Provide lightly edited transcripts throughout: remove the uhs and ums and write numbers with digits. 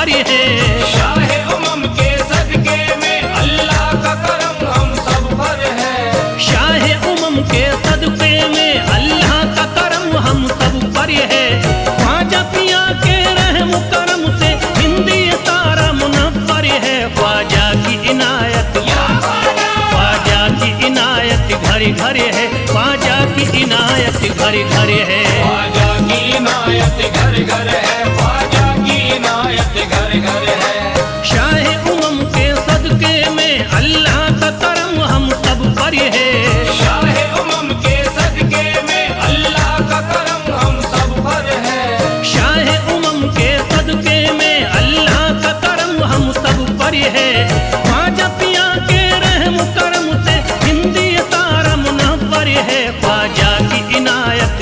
मुनव्वर है। शाहे उमम के सदके में अल्लाह का करम हम सब पर है। शाहे उमम के सदके में अल्लाह का करम हम सब पर है। ख्वाजा पिया के रहम करम से हिंदी सारा मुनव्वर है। ख्वाजा की इनायत, ख्वाजा की इनायत घर घर है। ख्वाजा की इनायत घर घर है। ख्वाजा की इनायत घर घर है। ख्वाजा की इनायत घर घर है। शाहे उमम के सदके में अल्लाह का करम हम सब पर है। शाहे उमम के सदके में अल्लाह का करम हम सब पर है। शाहे उमम के सदके में अल्लाह का करम हम सब पर है। ख्वाजा पिया के रहम करम से हिंदी सारा मुनव्वर है। ख्वाजा की इनायत,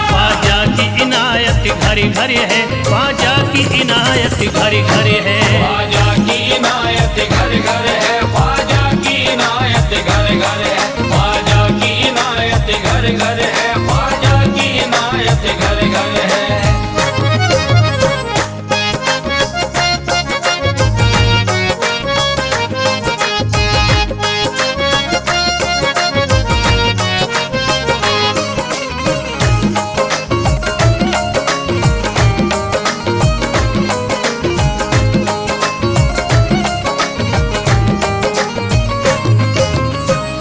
ख्वाजा की इनायत घर घर है। ख्वाजा की इनायत घर घर है। ख्वाजा की इनायत घर घर है। ख्वाजा की इनायत घर घर है। ख्वाजा की इनायत घर घर है। ख्वाजा की इनायत घर घर है।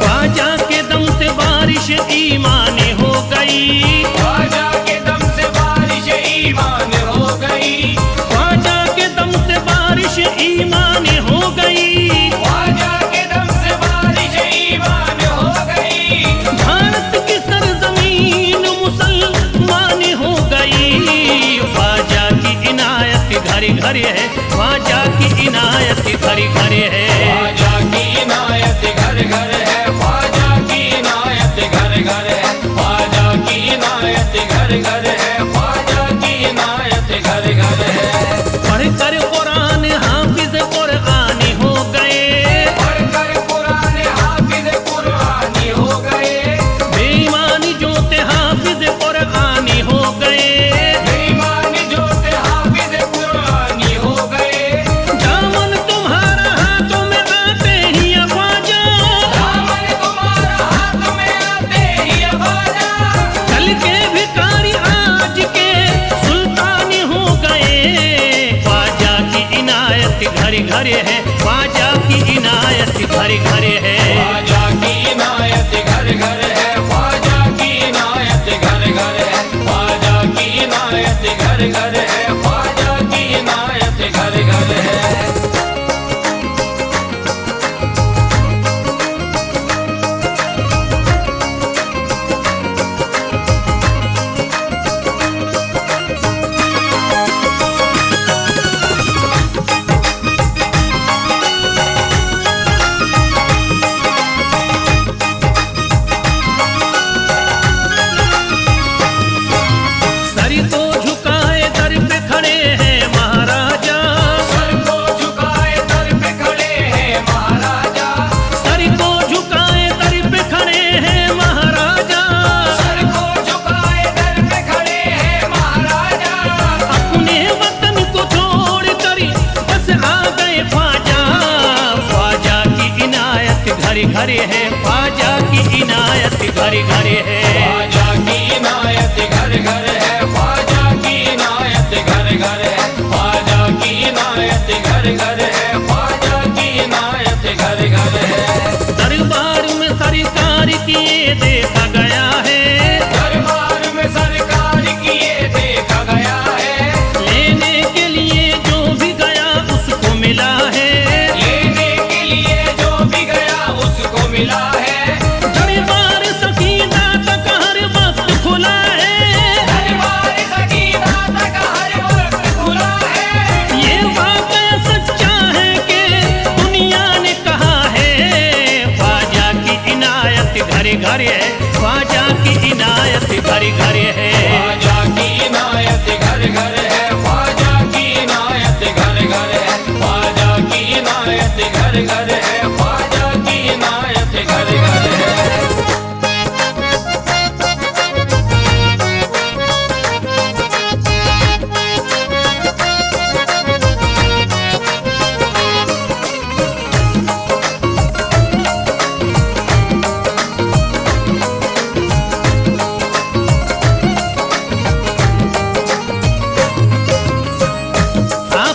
ख्वाजा के दम से बारिश ईमान हो गई। ख्वाजा के दम से बारिश ईमान हो गई। ख्वाजा के दम से बारिश ईमान हो गई। ख्वाजा के दम से बारिश ईमान हो गई। भारत की सरजमीन मुसलमान हो गई। ख्वाजा की इनायत घर घर है। ख्वाजा की इनायत घर घर है। ख्वाजा की इनायत घर घर है। ख्वाजा की इनायत घर घर है। ख्वाजा की इनायत घर घर है। ख्वाजा की इनायत घर घर है। पढ़कर कुरान हाफिज कुरान हो गए। पढ़कर कुरान हाफिज कुरानी हो गए। बेईमानी जोते हाफिज कुरान हो गए। बेईमानी जोते हाफिज कुरानी हो गए। दामन तुम्हारा हाथों में आते ही ख्वाजा, दामन तुम्हारा हाथ में आते ही ख्वाजा। कल के भिखारी आज के सुल्तान हो गए। ख्वाजा की इनायत घर घर है। ख्वाजा की इनायत घर घर है। ख्वाजा की इनायत घर घर है। ख्वाजा की इनायत घर घर है। ख्वाजा की इनायत घर घर है। ख्वाजा की इनायत घर घर है। सर को झुकाए दर पे खड़े हैं महाराजा। सर को झुकाए दर पे खड़े हैं महाराजा। सर को झुकाए दर पे खड़े हैं महाराजा। सर को झुकाए दर पे खड़े हैं महाराजा। अपने वतन को छोड़ कर बस आ गए ख्वाजा। ख्वाजा की इनायत घर घर है। ख्वाजा की इनायत घर घर है। ख्वाजा की इनायत घर घर है। ख्वाजा की इनायत घर घर है। ख्वाजा की इनायत घर घर है। ख्वाजा की इनायत घर घर है। दरबार में सरकार किए देखा गया है। दरबार में सरकार किए देखा गया है। लेने के लिए जो भी गया उसको मिला है। लेने के लिए जो भी गया उसको मिला है। दरबार सकीना तक हर वक्त खुला है। दरबार सकीना तक हर वक्त खुला है। ये वाकया सच्चा है कि दुनिया ने कहा है। ख्वाजा की इनायत घर घर है। ख्वाजा की इनायत घर घर है। ख्वाजा की इनायत घर घर है। ख्वाजा की इनायत घर घर है। ख्वाजा की इनायत घर घर है। ख्वाजा की इनायत घर घर है।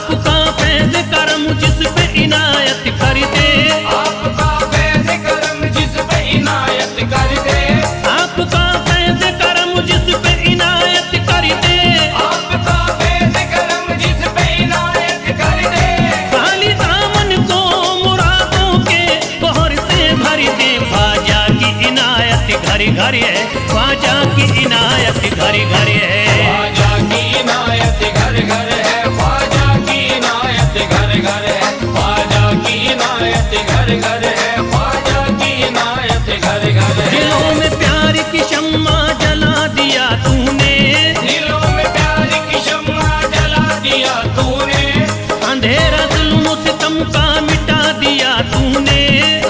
आपका फैज़ करम जिस पे इनायत कर दे, आपका फैज़ करम जिस पे इनायत कर दे, आपका फैज़ करम जिस पे इनायत कर दे, आपका फैज़ करम जिस पे इनायत कर दे। खाली दामन को मुरादों के बहर से भर दे। ख्वाजा की इनायत घर घर है, ख्वाजा की इनायत घर घर है। ख्वाजा की इनायत घर घर है, ख्वाजा की इनायत घर घर है, ख्वाजा की इनायत घर घर है, ख्वाजा की इनायत घर घर है। दिलों में प्यार की शम्मा जला दिया तूने, दिलों में प्यार की शम्मा जला दिया तूने, अंधेरा जुल्म सितम का मिटा दिया तूने,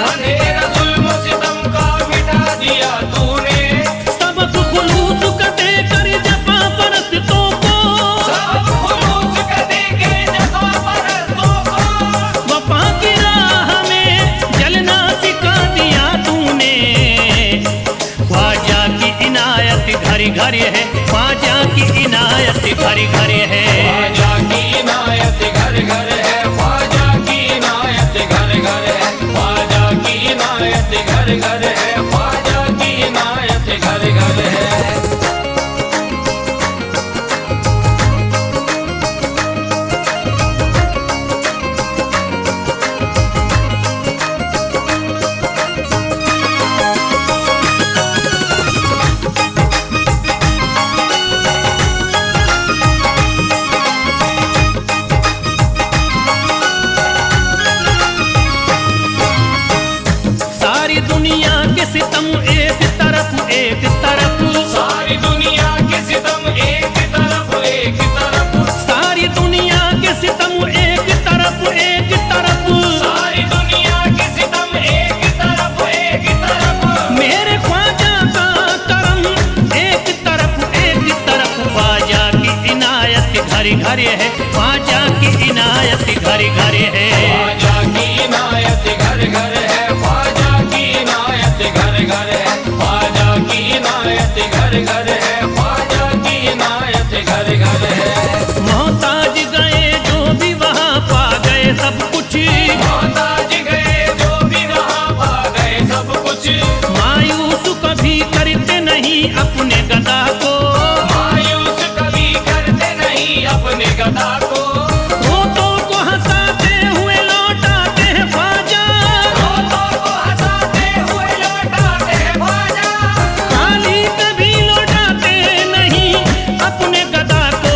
अंधेरा जुल्म सितम का मिटा दिया तूने, सबक खुलूस का देकर जफा परस्तों को, सब खुलूस का देके जफा परस्तों को, वफा की राह में जलना सिखा दिया तूने। ख्वाजा की इनायत घर घर है, ख्वाजा की इनायत घर घर है। ख्वाजा की इनायत घर घर है, ख्वाजा की इनायत घर घर है, ख्वाजा की इनायत घर घर है, ख्वाजा की इनायत घर घर है। सारी दुनिया के सितम एक तरफ एक तरफ, सारी दुनिया के सितम एक तरफ एक तरफ, सारी दुनिया के सितम एक तरफ एक तरफ, सारी दुनिया के सितम एक तरफ एक तरफ, मेरे ख्वाजा का करम एक तरफ एक तरफ। ख्वाजा की इनायत घर घर है, ख्वाजा की इनायत घर घर है। ख्वाजा की इनायत घर घर है, ख्वाजा की इनायत घर घर है, ख्वाजा की इनायत घर घर है, ख्वाजा की इनायत घर घर है। मोहताज गए जो भी वहाँ पा गए सब कुछ, मोहताज गए जो भी वहाँ पा गए सब कुछ, मायूस कभी करते नहीं अपने गदा को, मायूस कभी करते नहीं अपने गदा को, रोतों को हंसाते हुए लौटाते हैं ख्वाजा, रोतों को हंसाते हुए लौटाते हैं ख्वाजा, खाली कभी लौटाते नहीं अपने गदा को।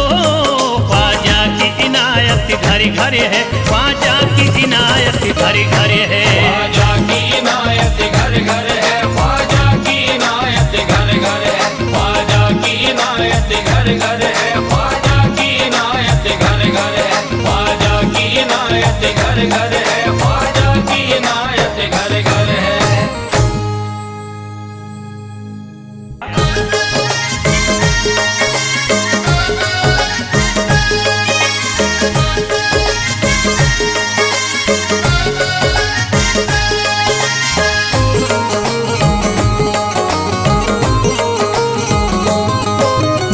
ख्वाजा की इनायत घर घर है, ख्वाजा की इनायत घर घर है। ख्वाजा की इनायत घर घर है, ख्वाजा की इनायत घर घर है, ख्वाजा की इनायत घर घर है, ख्वाजा की इनायत घर घर है, ख्वाजा की इनायत घर घर है, ख्वाजा की इनायत घर घर है।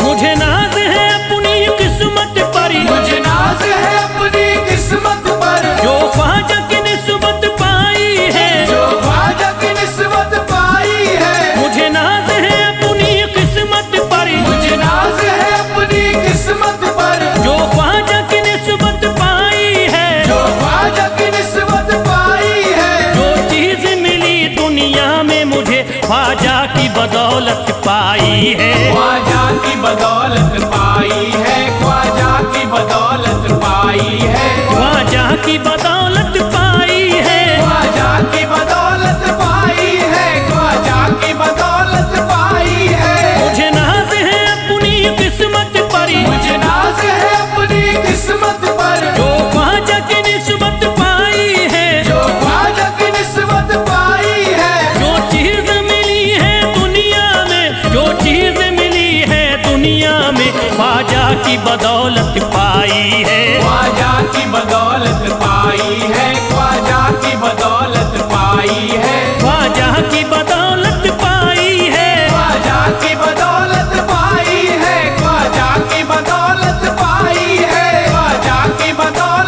मुझे नाज है अपनी किस्मत पर, मुझे नाज है अपनी किस्मत पर, जो ख्वाजा की निस्बत पाई है, जो ख्वाजा की निस्बत पाई है, मुझे नाज है अपनी किस्मत पर, मुझे नाज है अपनी किस्मत पर, जो ख्वाजा की निस्बत पाई है, जो ख्वाजा की निस्बत पाई है, जो चीज मिली दुनिया में मुझे ख्वाजा की बदौलत पाई है। ख्वाजा की बदौलत पाई है, ख्वाजा की बदौलत पाई है, ख्वाजा की बदौलत पाई है, ख्वाजा की बदौलत पाई है, ख्वाजा की बदौलत पाई है। मुझे नाज है अपनी किस्मत पर, मुझे नाज है अपनी किस्मत पर, जो ख्वाजा की निस्बत पाई है, जो ख्वाजा की निस्बत पाई है, जो चीज मिली है दुनिया में, जो चीज मिली है दुनिया में ख्वाजा की बदौलत पाई है। ख्वाजा की बदौलत पाई है, ख्वाजा की बदौलत पाई है, ख्वाजा की बदौलत पाई है, ख्वाजा की बदौलत पाई है, ख्वाजा की बदौलत पाई है, ख्वाजा की बदौलत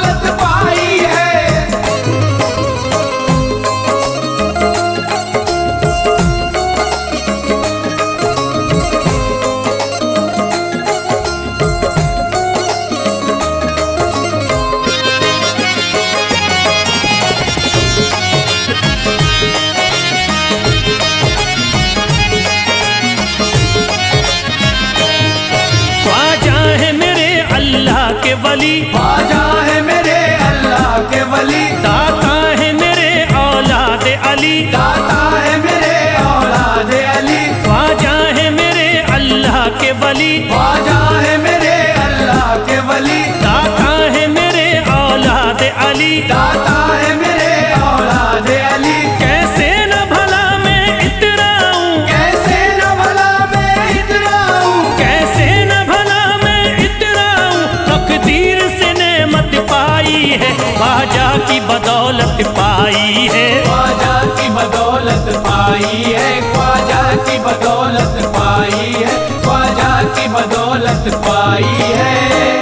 वली, ख्वाजा है मेरे अल्लाह के वली, दाता है मेरे औलाद अली, दाता है मेरे औलाद अली, ख्वाजा है मेरे अल्लाह के वली, ख्वाजा है मेरे अल्लाह के वली, दाता है मेरे औलाद अली, दाता है मेरे औलाद अली। कैसे न भला मैं इतराऊं, कैसे न भला मैं इतराऊं, कैसे न भला मैं इतराऊं, तकदीर से नेमत पाई है, ख्वाजा की बदौलत पाई है, ख्वाजा की बदौलत पाई है, ख्वाजा की बदौलत पाई है, ख्वाजा की बदौलत पाई है।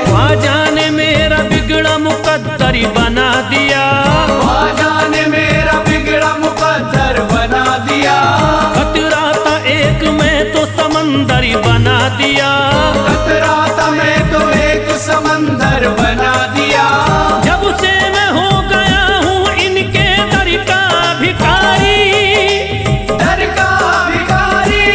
ख्वाजा ने मेरा बिगड़ा मुकद्दर बना दिया, ख्वाजा ने मेरा बिगड़ा मुकद्दर बना दिया, खतरा था एक मैं तो समंदर बना दिया, खतरा था मैं तो एक समंदर बना दिया। जब से मैं हो गया हूँ इनके दर का भिखारी, दर का भिखारी,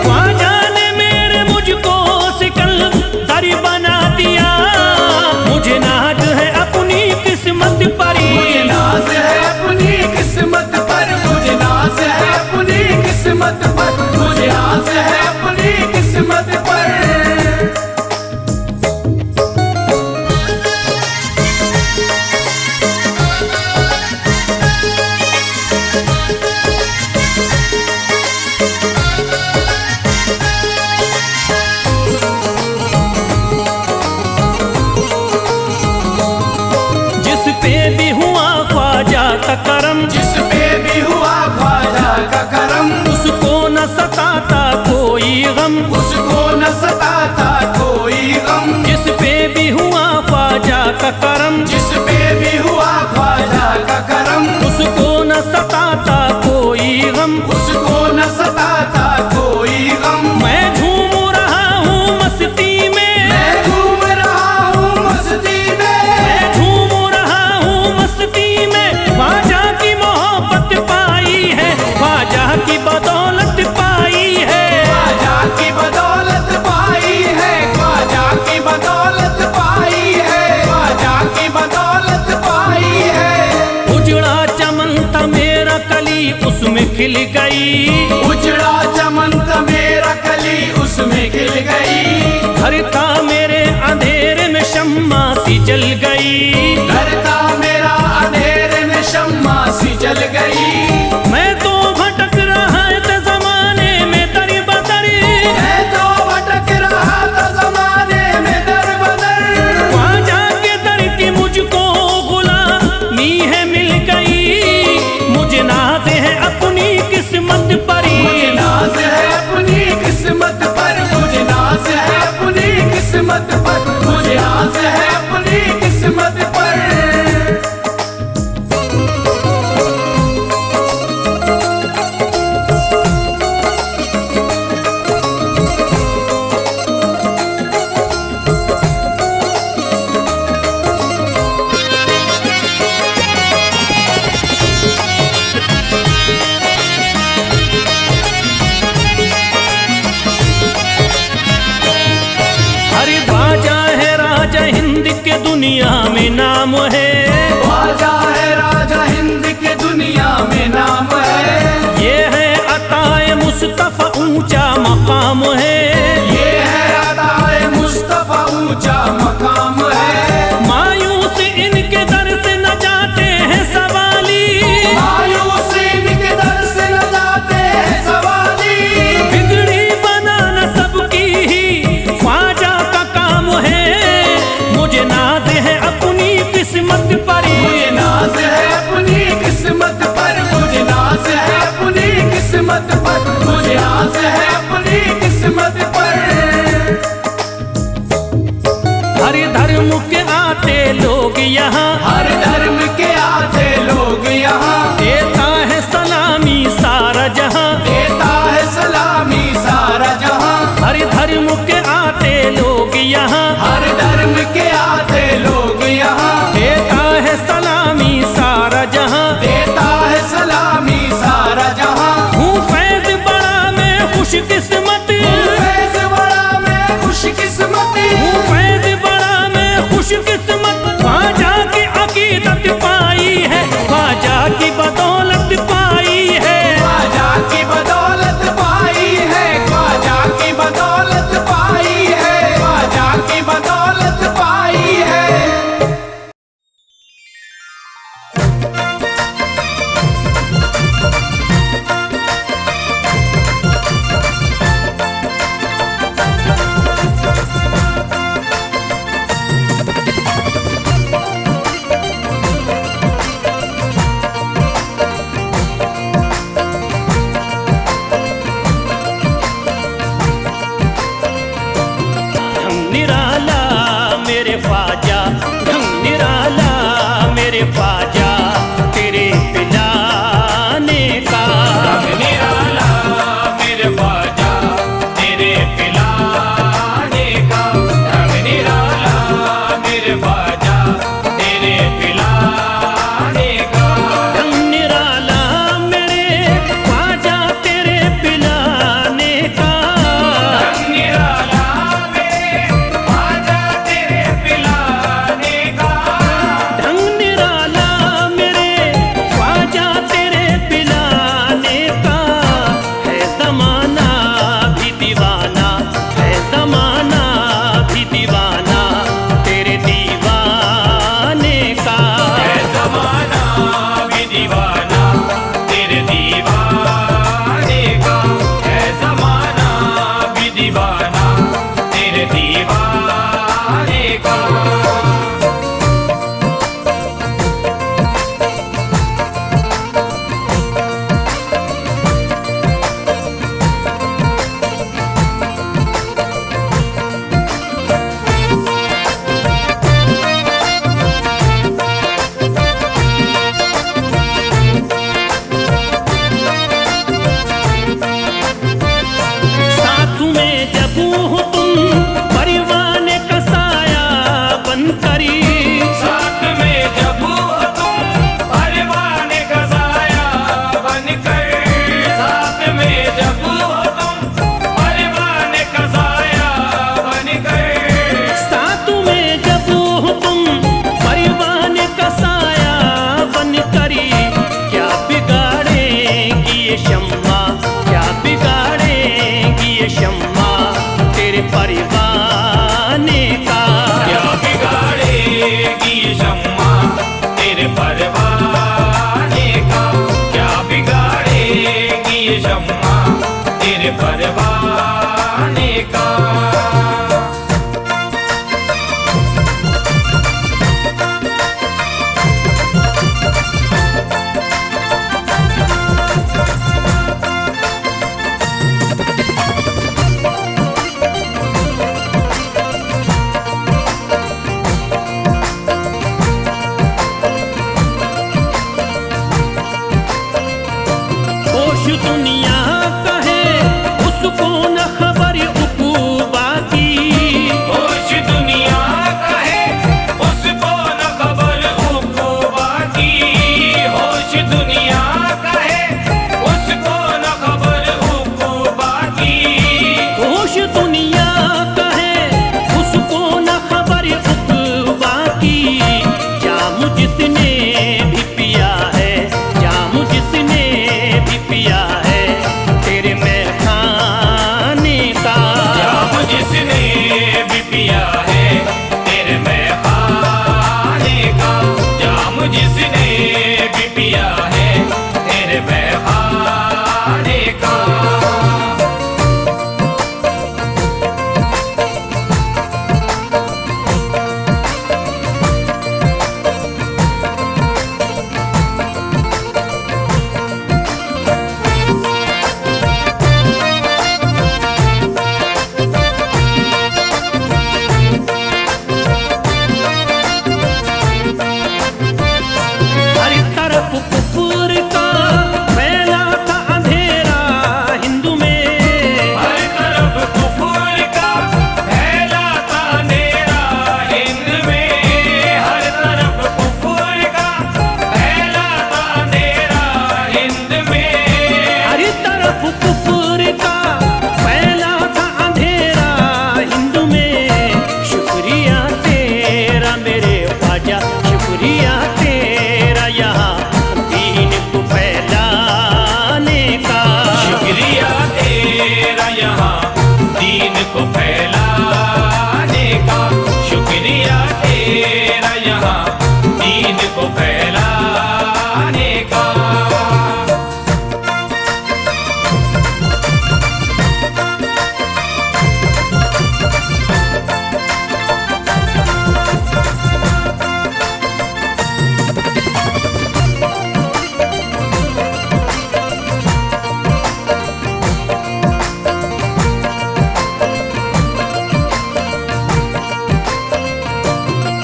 ख्वाजा ने मेरे मुझको सिकंदर बना दिया, मुझे नाज है अपनी किस्मत पर, मुझे नाज है अपनी किस्मत पर, मुझे नाज है अपनी किस्मत पर, मुझे नाज है अपनी किस्मत पर। जिस पे भी हुआ ख्वाजा का करम, जिस पे भी हुआ ख्वाजा का करम, उसको न सताता कोई गम, उसको न सताता कोई गम, जिस पे भी हुआ ख्वाजा का करम, जिस पे भी हुआ ख्वाजा का करम, उसको न सताता कोई गम, उसको न सताता कोई गम। मैं झूम रहा हूँ मस्ती में, मैं झूम रहा हूँ मस्ती में, मैं झूम रहा हूँ मस्ती में, ख्वाजा की मोहब्बत पाई है, ख्वाजा की बदौलत पाई है, ख्वाजा की बदौलत पाई है, ख्वाजा की बदौलत पाई है, ख्वाजा की बदौलत पाई है। उजड़ा चमन था मेरा कली उसमें खिल गई, उजड़ा चमन था मेरा कली उसमें खिल गई, घर था मेरे अंधेरे में शम्मा सी जल गई, घर था मेरा अंधेरे में शम्मा सी जल गई। मैं तो भटक रहा था जमाने में दर बदर, मैं तो भटक रहा था जमाने में दर बदर, ख्वाजा के दर की मुझको गुलामी है मिल गई, मुझे नाज है अपनी किस्मत पर, मुझे नाज है अपनी किस्मत पर, मुझे नाज है अपनी किस्मत पर, मुझे नाज है अपनी किस्मत पर। अरे ख्वाजा है राजा हिंद के दुनिया में नाम है, ख्वाजा है राजा हिंद के दुनिया में नाम है, ये है अताए मुस्तफा ऊंचा मकाम है, ये है अताए मुस्तफा ऊंचा मकाम है। मायूस इनके दर से न जाते हैं सवाली, मायूस इनके दर से न जाते हैं सवाली, बिगड़ी बनाना सबकी ही ख्वाजा का काम है, मुझे नाज है अपनी किस्मत पर, मुझे नाज है अपनी किस्मत पर, मुझे नाज है अपनी किस्मत पर, मुझे नाज है अपनी किस्मत पर। हर धर्म के आते लोग यहाँ, हर धर्म के आते लोग यहाँ, देता है सलामी सारा जहाँ, देता है सलामी सारा जहाँ। हर धर्म के आते लोग यहाँ, हर धर्म के आते लोग यहाँ, देता है सलामी सारा जहाँ, देता है सलामी सारा जहाँ। हूँ फैज बड़ा मैं खुशकिस्मत, फैज़ बड़ा मैं खुशकिस्मत, हूँ फैज बड़ा मैं मेरे ख्वाजा तेरे पिलाने का। रंग निराला मेरे ख्वाजा तेरे पिलाने का, रंग निराला मेरे ख्वाजा तेरे पिलाने का। रंग निराला मेरे ख्वाजा तेरे पिलाने का। रंग निराला मेरे ख्वाजा तेरे पिलाने का। रंग निराला मेरे ख्वाजा तेरे पिलाने का। है ज़माना भी दीवाना, है ज़माना भी दीवाना तेरे दीवाने का। है ज़माना भी दीवाना तेरे दीवाने का, है ज़माना भी दीवाना तेरे दीवाने का। साथ में जब हो तुम परवाने का साया बनकरी। साथ में जब हो तुम परवाने का साया बनकर, साथ में जब हो तुम परवाने का साया बनकर। साथ में जब हो तुम परवाने का साया बनकरी। क्या बिगाड़ेगी ये शम्मा, क्या बिगाड़ेगी ये शम्मा तेरे परवाने का। क्या बिगाड़ेगी ये शम्मा तेरे परवाने का, क्या बिगाड़ेगी ये शम्मा तेरे परवाने का। होश दुनिया का है उसको न खबर उकूबा की। होश दुनिया का है उसको न खबर उक़ूबा की, होश दुनिया का है उसको न खबर उक़ूबा की। होश दुनिया का है उसको न खबर उकूबा की। जाम जिसने भी पिया है, जाम जिसने भी पिया है तेरे मैं खाने का। जाम जिसने भी पिया है तेरे मैं खाने का, जाम जिसने भी पिया है तेरे मैं खाने का। हर तरफ कुफर का फैला था अंधेरा हिंदू में। हर तरफ कुफर का फैला था अंधेरा हिंद में, हर तरफ कुफर का फैला था अंधेरा हिंद में। हर तरफ कुफर का फैला था अंधेरा हिंदू में। शुक्रिया तेरा मेरे ख्वाजा, शुक्रिया तेरा यहाँ दीन को फैलाने का। शुक्रिया तेरा यहाँ दीन को फैलाने का, शुक्रिया तेरा यहाँ दीन को फैलाने का।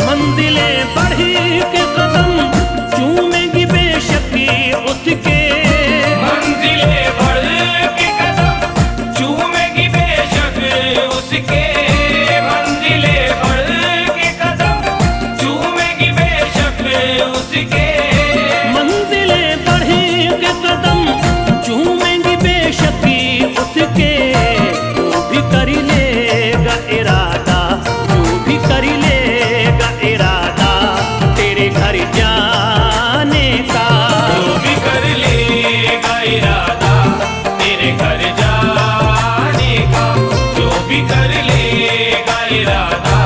मंजिलें बढ़ी के कदम उसके। मंजिलें बढ़ेंगे कदम चूमेंगी बेशकी उसके। जो भी कर लेगा इरादा, जो भी कर लेगा इरादा तेरे घर जाने का। जो भी कर लेगा इरादा तेरे घर जाने का। जो भी कर लेगा इरादा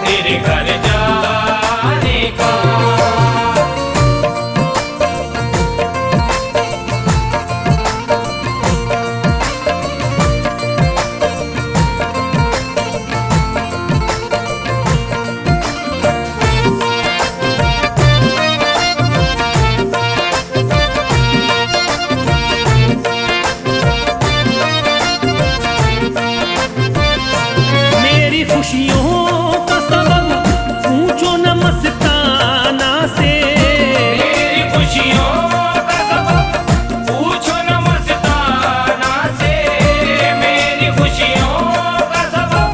तेरे घर जाने का। मेरी खुशियों का सबब पूछो न मस्ताना से। मेरी खुशियों का सबब पूछो न मस्ताना से। मेरी खुशियों का सबब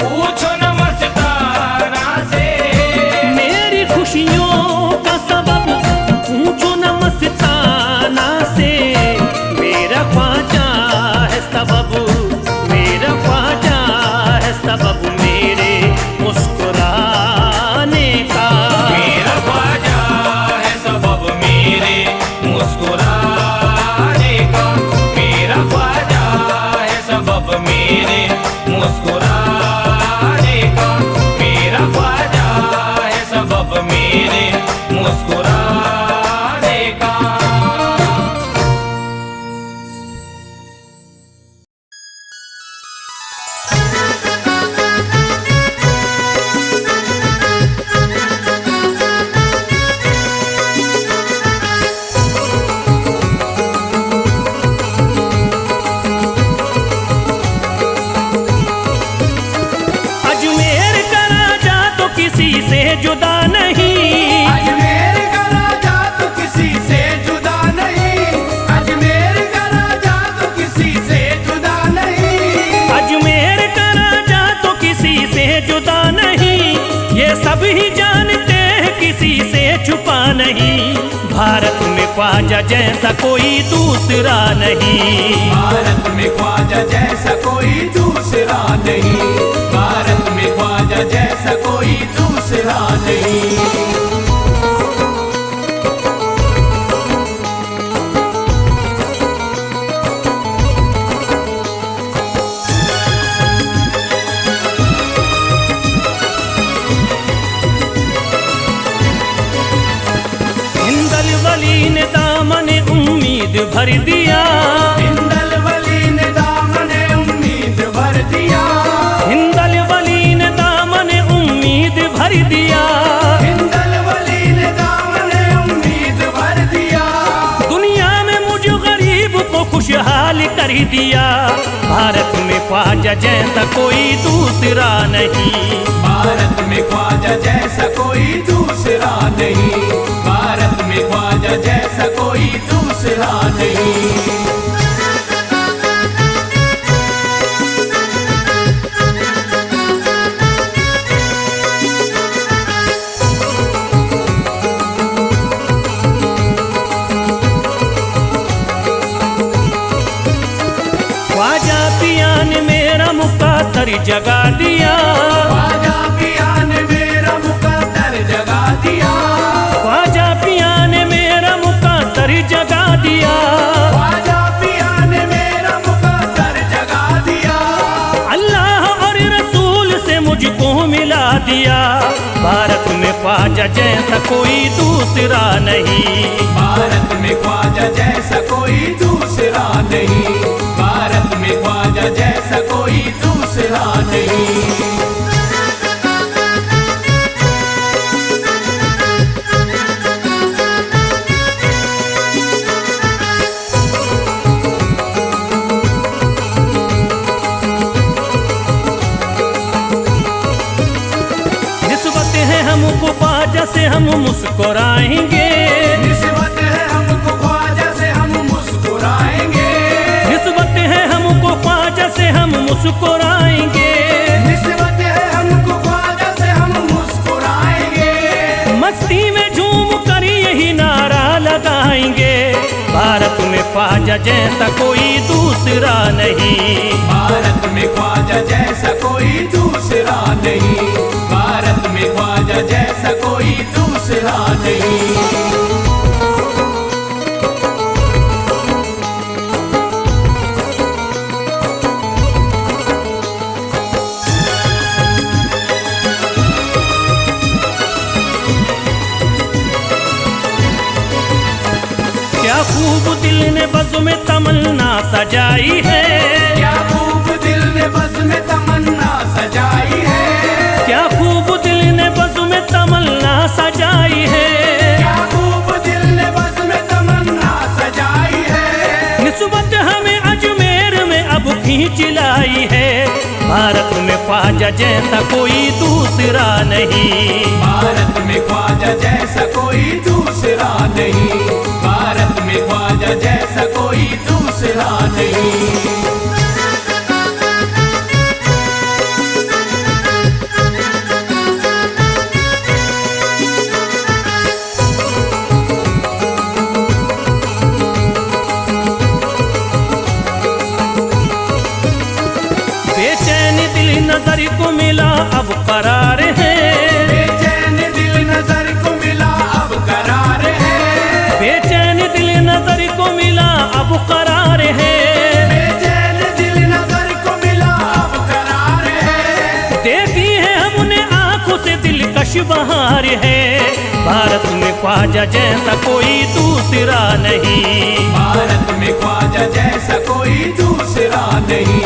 पूछो न मस्ताना से। मेरी खुशियों का सबब पूछो न मस्ताना से। मेरा ख्वाजा है सबब, मेरा ख्वाजा है सबब मेरे मुस्कुराने का। मेरा ख्वाजा है सबब मेरे मुस्कुराने का। मेरा ख्वाजा है सबब मेरे मुस्कुराने का। मेरा ख्वाजा है सबब मेरे मुस्कुराने का। अजमेर का राजा तो किसी से जुदा नहीं। अजमेर का राजा तो किसी से जुदा नहीं। अजमेर का राजा तो किसी से जुदा नहीं। अजमेर का राजा तो किसी से जुदा नहीं। ये सब ही जानते हैं किसी से छुपा नहीं। भारत में ख्वाजा जैसा कोई दूसरा नहीं। भारत में ख्वाजा जैसा कोई दूसरा नहीं। भारत में ख्वाजा जैसा कोई दूसरा नहीं। हिंदल वली ने दामन उम्मीद भर दिया। हिंदल वली ने दामने उम्मीद भर दिया। हिंदल वली ने दामन उम्मीद भर दिया। हिंदल वली ने दामने उम्मीद भर दिया। दुनिया में मुझ गरीब को खुशहाल कर दिया। भारत में ख्वाजा जैसा कोई दूसरा नहीं। भारत में ख्वाजा जैसा कोई दूसरा नहीं। भारत में ख्वाजा जैसा कोई दूसरा नहीं। ख्वाजा पिया ने मेरा मुकातर जगा दिया। ख्वाजा पिया ने मेरा मुकद्दर जगा दिया। ख्वाजा पिया ने मेरा मुकातर जगा दिया। ख्वाजा पिया ने मेरा मुकद्दर जगा दिया। अल्लाह और रसूल से मुझको मिला दिया। भारत में ख्वाजा जैसा कोई दूसरा नहीं। भारत में ख्वाजा जैसा कोई दूसरा नहीं। भारत में ख्वाजा जैसा कोई दूसरा नहीं। निस्बत है हमको ख्वाजा से हम मुस्कुराएंगे। निस्बत है हमको ख्वाजा से हम मुस्कुराएंगे। निस्बत है हमको ख्वाजा से हम मुस्कुराएंगे। निस्बत है हमको ख्वाजा से हम मुस्कुराएंगे। मस्ती में झूम कर ख्वाजा जैसा कोई दूसरा नहीं। भारत में ख्वाजा जैसा कोई दूसरा नहीं, भारत में ख्वाजा जैसा कोई दूसरा नहीं। क्या खूब दिल ने बज़्म में तमन्ना सजाई है, क्या खूब दिल ने बज़्म में तमन्ना सजाई है, क्या खूब दिल ने बज़्म में तमन्ना सजाई है, क्या खूब दिल ने बज़्म में तमन्ना सजाई है। निस्बत हमें अजमेर में अब खींच लाई है, भारत में ख्वाजा जैसा कोई दूसरा नहीं। भारत में ख्वाजा जैसा कोई दूसरा नहीं, भारत में ख्वाजा जैसा कोई दूसरा नहीं। बेचैन दिल नजर को मिला अब करार है, बेचैन दिल नजर को मिला अब करार है, बेचैन दिल नजर को मिला अब करार है, बेचैन दिल नजर को मिला अब करार है। देखी है हमने आंखों से दिलकश बहार है, भारत में ख्वाजा जैसा कोई दूसरा नहीं। भारत में ख्वाजा जैसा कोई दूसरा नहीं,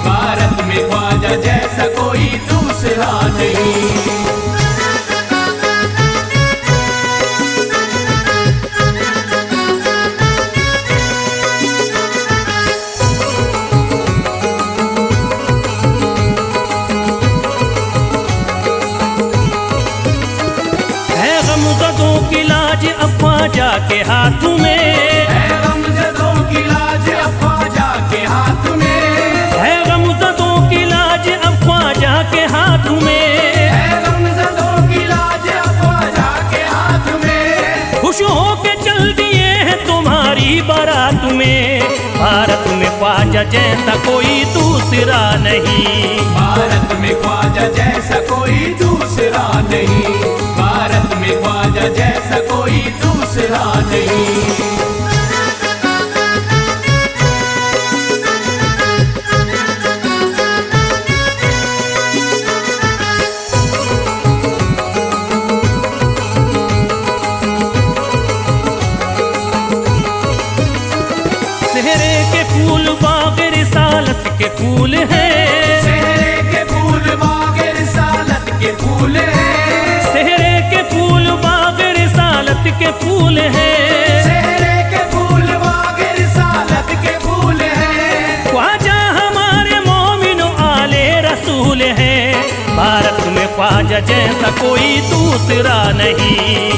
भारत में ख्वाजा जैसा कोई दूसरा नहीं। है गमज़दों की लाज अब ख्वाजा के हाथ में, है गमज़दों की लाज अब ख्वाजा के हाथ में, है गमज़दों की लाज अब ख्वाजा के हाथ में, है गमज़दों की लाज अब ख्वाजा के हाथ में। खुश होके चल दिए हैं तुम्हारी बारात में, भारत में ख्वाजा जैसा कोई दूसरा नहीं। भारत में ख्वाजा जैसा कोई दूसरा नहीं, भारत में ख्वाजा जैसा कोई दूसरा नहीं। सेहरे के फूल बाग रिसालत के फूल हैं, सेहरे के फूल बाग रिसालत के फूल हैं, सेहरे के फूल बाग रिसालत के फूल हैं, सेहरे के फूल बाग रिसालत के फूल हैं। ख्वाजा हमारे मोमिनो आले रसूल हैं, भारत में ख्वाजा जैसा कोई दूसरा नहीं।